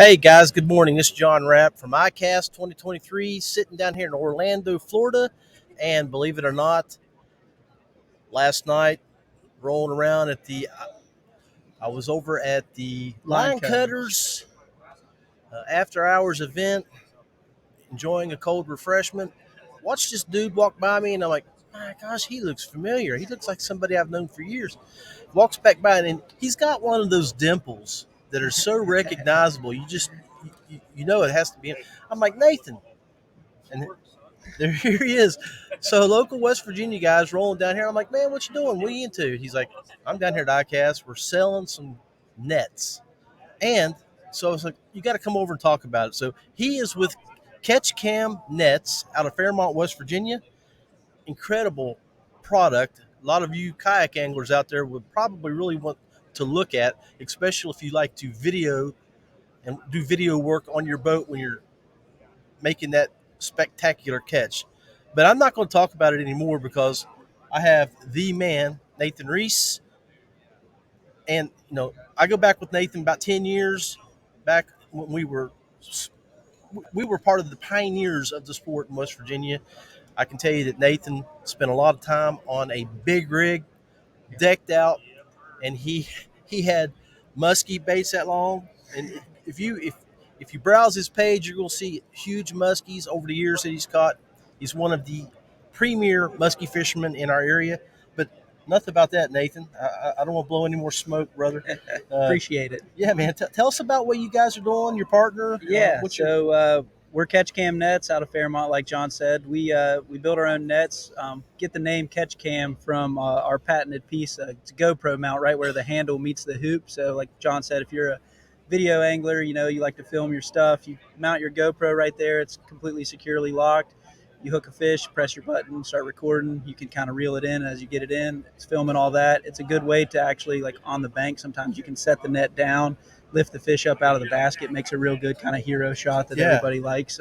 Hey guys, good morning. This is John Rapp from ICast 2023, sitting down here in Orlando, Florida. And believe it or not, last night rolling around I was over at the Line Cutters after hours event, enjoying a cold refreshment. Watched this dude walk by me, and I'm like, my gosh, he looks familiar. He looks like somebody I've known for years. Walks back by, and he's got one of those dimples that are so recognizable. You know it has to be him. I'm like, Nathan. And there here he is. So local West Virginia guys rolling down here. I'm like, man, what you doing? What are you into? He's like, I'm down here at ICast. We're selling some nets. And so I was like, you got to come over and talk about it. So he is with Catch Cam Nets out of Fairmont, West Virginia. Incredible product. A lot of you kayak anglers out there would probably really want to look at, especially if you like to video and do video work on your boat when you're making that spectacular catch. But I'm not going to talk about it anymore because I have the man, Nathan Reese. And, I go back with Nathan about 10 years back when we were part of the pioneers of the sport in West Virginia. I can tell you that Nathan spent a lot of time on a big rig, decked out, and he had muskie baits that long. And if you browse his page, you're going to see huge muskies over the years that he's caught. He's one of the premier muskie fishermen in our area. But enough about that, Nathan. I don't want to blow any more smoke, brother. Appreciate it. Yeah, man. Tell us about what you guys are doing, your partner. Yeah, we're Catch Cam Nets out of Fairmont, like John said. We build our own nets. Get the name Catch Cam from our patented piece. It's a GoPro mount right where the handle meets the hoop. So like John said, if you're a video angler, you like to film your stuff, you mount your GoPro right there. It's completely securely locked. You hook a fish, press your button, start recording. You can kind of reel it in as you get it in. It's filming all that. It's a good way to actually, like on the bank, sometimes you can set the net down, lift the fish up out of the basket, makes a real good kind of hero shot that everybody likes.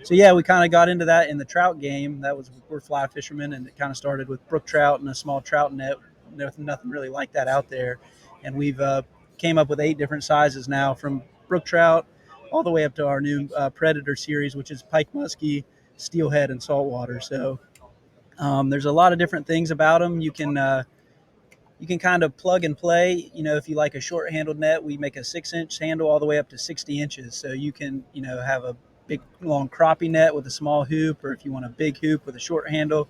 We kind of got into that in the trout game. We're fly fishermen, and it kind of started with brook trout and a small trout net. Nothing really like that out there. And we've came up with 8 different sizes now, from brook trout all the way up to our new Predator series, which is pike muskie, steelhead, and saltwater. So there's a lot of different things about them. You can kind of plug and play. If you like a short handled net, we make a 6-inch handle all the way up to 60 inches. So you can, have a big long crappie net with a small hoop, or if you want a big hoop with a short handle,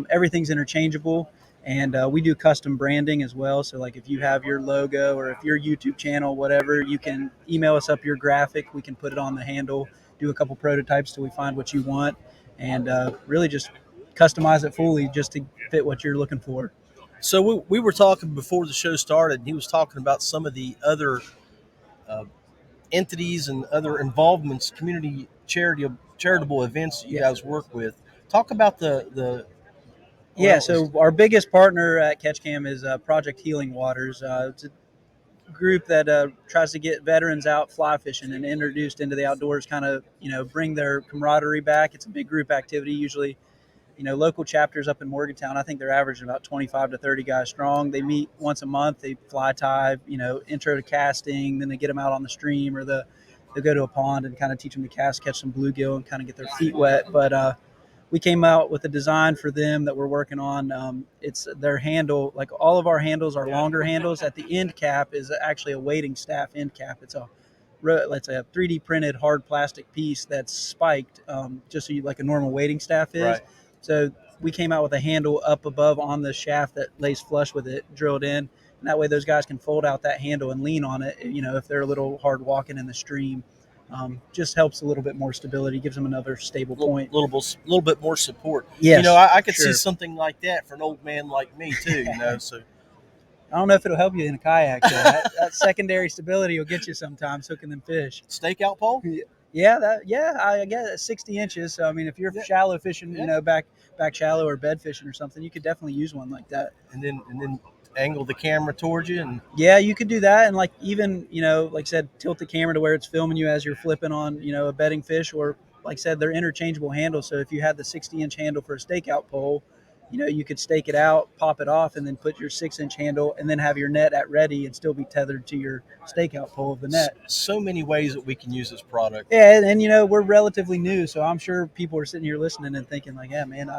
everything's interchangeable. And we do custom branding as well. So like if you have your logo or if your YouTube channel, whatever, you can email us up your graphic. We can put it on the handle, do a couple prototypes till we find what you want, and really just customize it fully just to fit what you're looking for. So we were talking before the show started, and he was talking about some of the other entities and other involvements, community charitable events that you guys work with. Talk about the So our biggest partner at CatchCam is Project Healing Waters. It's a group that tries to get veterans out fly fishing and introduced into the outdoors, kind of, bring their camaraderie back. It's a big group activity, usually, local chapters up in Morgantown. I think they're averaging about 25 to 30 guys strong. They meet once a month. They fly tie, intro to casting. Then they get them out on the stream, or they'll go to a pond and kind of teach them to cast, catch some bluegill, and kind of get their feet wet. But we came out with a design for them that we're working on. It's their handle. Like all of our handles are longer handles. At the end cap is actually a wading staff end cap. It's a 3D printed hard plastic piece that's spiked, just so like a normal wading staff is. Right. So we came out with a handle up above on the shaft that lays flush with it, drilled in. And that way those guys can fold out that handle and lean on it, if they're a little hard walking in the stream. Just helps a little bit more stability, gives them another stable point. A little bit more support. Yes, I could see something like that for an old man like me too, So I don't know if it'll help you in a kayak. that secondary stability will get you sometimes hooking them fish. Stakeout pole? I guess 60 inches. So I mean, if you're shallow fishing, back shallow or bed fishing or something, you could definitely use one like that. And then angle the camera towards you, and you could do that. And like even like I said, tilt the camera to where it's filming you as you're flipping on a bedding fish. Or like I said, they're interchangeable handles. So if you had the 60-inch handle for a stakeout pole, you could stake it out, pop it off, and then put your 6-inch handle, and then have your net at ready and still be tethered to your stakeout pole of the net. So many ways that we can use this product. Yeah, and we're relatively new, so I'm sure people are sitting here listening and thinking like, yeah, man,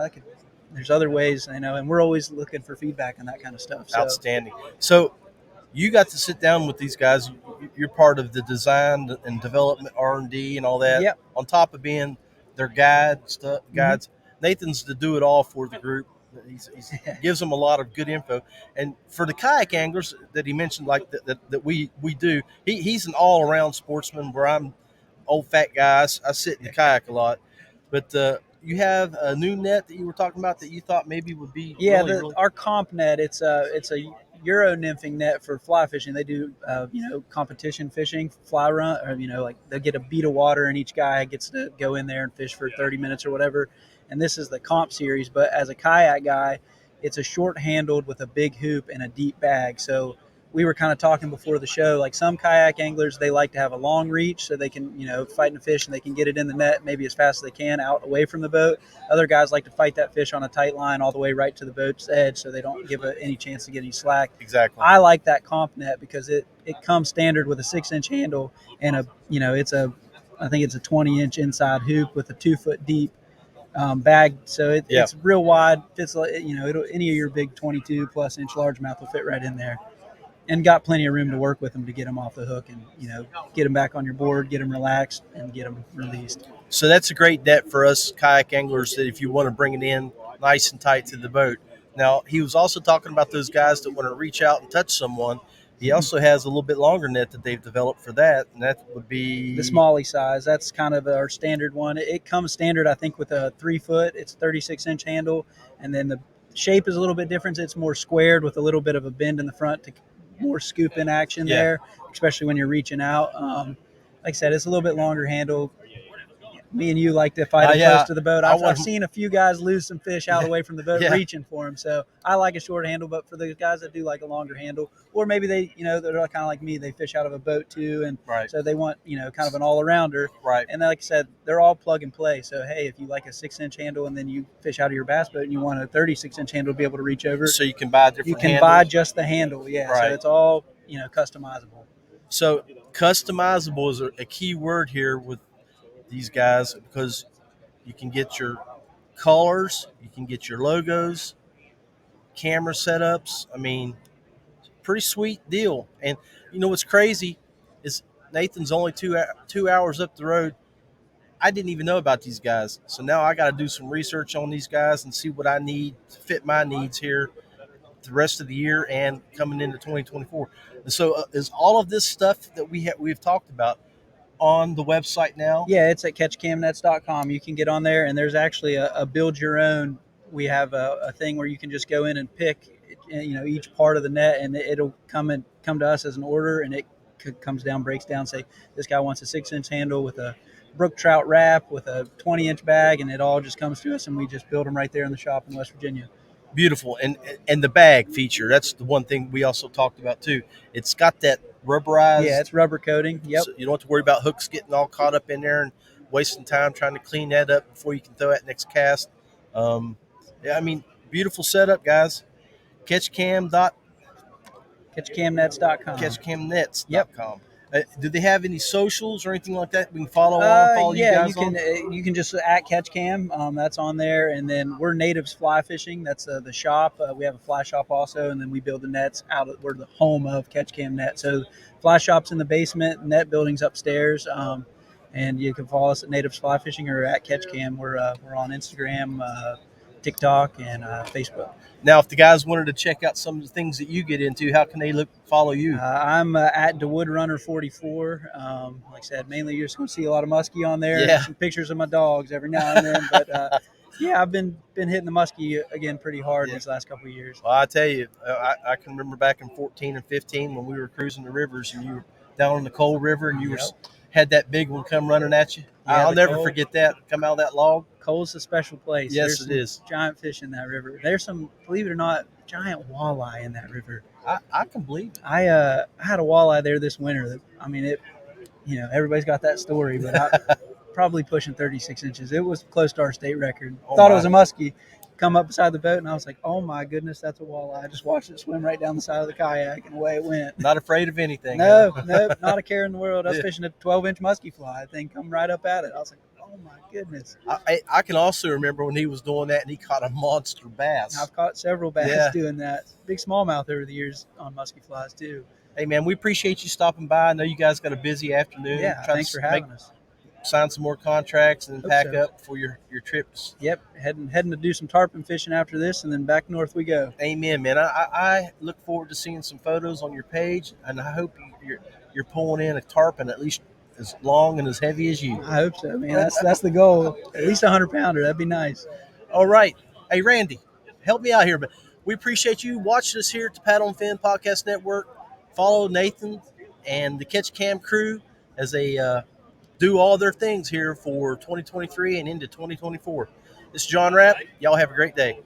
there's other ways, and we're always looking for feedback on that kind of stuff. So. Outstanding. So you got to sit down with these guys. You're part of the design and development, R&D, and all that. Yep. On top of being their guides. Nathan's to do it all for the group. He gives them a lot of good info. And for the kayak anglers that he mentioned, like that we do, he's an all around sportsman. Where I'm old fat guy, I sit in the kayak a lot. But you have a new net that you were talking about that you thought maybe would be really... Our comp net. It's a Euro nymphing net for fly fishing. They do competition fishing, fly run, or like they'll get a bead of water and each guy gets to go in there and fish for 30 minutes or whatever. And this is the comp series, but as a kayak guy, it's a short handled with a big hoop and a deep bag. So we were kind of talking before the show, like some kayak anglers, they like to have a long reach so they can, fight a fish and they can get it in the net maybe as fast as they can out away from the boat. Other guys like to fight that fish on a tight line all the way right to the boat's edge so they don't give any chance to get any slack. Exactly. I like that comp net because it comes standard with a 6-inch handle and I think it's a 20-inch inside hoop with a 2-foot deep bag, so it's real wide. Fits any of your big 22 plus inch largemouth will fit right in there, and got plenty of room to work with them to get them off the hook and get them back on your board, get them relaxed, and get them released. So that's a great net for us kayak anglers that if you want to bring it in nice and tight to the boat. Now he was also talking about those guys that want to reach out and touch someone. He also has a little bit longer net that they've developed for that, and that would be... the Smalley size. That's kind of our standard one. It comes standard, I think, with a 3-foot. It's 36-inch handle, and then the shape is a little bit different. It's more squared with a little bit of a bend in the front to more scoop in action there, especially when you're reaching out. Like I said, it's a little bit longer handle. Me and you like to fight up close to the boat. I've seen a few guys lose some fish out away from the boat reaching for them. So I like a short handle, but for the guys that do like a longer handle, or maybe they're kind of like me, they fish out of a boat too. And so they want, kind of an all arounder. Right. And like I said, they're all plug and play. So, hey, if you like a 6-inch handle and then you fish out of your bass boat and you want a 36-inch handle to be able to reach over. So you can buy different handles. Buy just the handle. Yeah. Right. So it's all, customizable. So customizable is a key word here with these guys, because you can get your colors, you can get your logos, camera setups. I mean, pretty sweet deal. And what's crazy is Nathan's only two hours up the road. I didn't even know about these guys, so now I got to do some research on these guys and see what I need to fit my needs here the rest of the year and coming into 2024. And so is all of this stuff that we've talked about on the website now? Yeah, it's at catchcamnets.com. You can get on there, and there's actually a build your own. We have a thing where you can just go in and pick, each part of the net, and it'll come to us as an order, and it comes down, breaks down. Say this guy wants a 6-inch handle with a brook trout wrap with a 20-inch bag, and it all just comes to us, and we just build them right there in the shop in West Virginia. Beautiful. And the bag feature, that's the one thing we also talked about too. It's got that rubberized. Yeah, it's rubber coating. Yep. So you don't have to worry about hooks getting all caught up in there and wasting time trying to clean that up before you can throw that next cast. Beautiful setup, guys. Catchcamnets.com. Catchcamnets.com. Yep. Do they have any socials or anything like that we can follow you guys on? You can just at CatchCam. That's on there. And then we're Natives Fly Fishing. That's the shop. We have a fly shop also, and then we build the nets we're the home of CatchCam Net. So fly shop's in the basement, net building's upstairs. And you can follow us at Natives Fly Fishing or at CatchCam. We're on Instagram, TikTok, and Facebook. Now, if the guys wanted to check out some of the things that you get into, how can they follow you? I'm at DeWoodRunner44. Like I said, mainly you're just going to see a lot of muskie on there. Yeah. Some pictures of my dogs every now and then. But, I've been hitting the muskie again pretty hard these last couple of years. Well, I tell you, I can remember back in 14 and 15 when we were cruising the rivers and you were down in the Cold River and you had that big one come running at you. Yeah, I'll never forget that. Come out of that log. Cole's a special place. Yes, it is. Giant fish in that river. There's some, believe it or not, giant walleye in that river. I can believe it. I had a walleye there this winter. Everybody's got that story, but probably pushing 36 inches. It was close to our state record. Thought it was a muskie, come up beside the boat, and I was like, oh my goodness, that's a walleye. I just watched it swim right down the side of the kayak, and away it went. Not afraid of anything. No, huh? no, not a care in the world. I was Yeah. fishing a 12-inch musky fly. Thing come right up at it. I was like, oh my goodness. I can also remember when he was doing that and he caught a monster bass. I've caught several bass Yeah. doing that. Big smallmouth over the years on musky flies too. Hey, man, we appreciate you stopping by. I know you guys got a busy afternoon. Yeah, Trying thanks to for having us. sign some more contracts and Hope pack so. up for your trips. Yep, heading to do some tarpon fishing after this, and then back north we go. Amen, man. I look forward to seeing some photos on your page, and I hope you're pulling in a tarpon at least as long and as heavy as you. I hope so, man. That's the goal. At least 100-pounder. That'd be nice. All right. Hey, Randy, help me out here. But we appreciate you watching us here at the Paddle and Fin Podcast Network. Follow Nathan and the Catch Cam crew as they do all their things here for 2023 and into 2024. This is John Rapp. Y'all have a great day.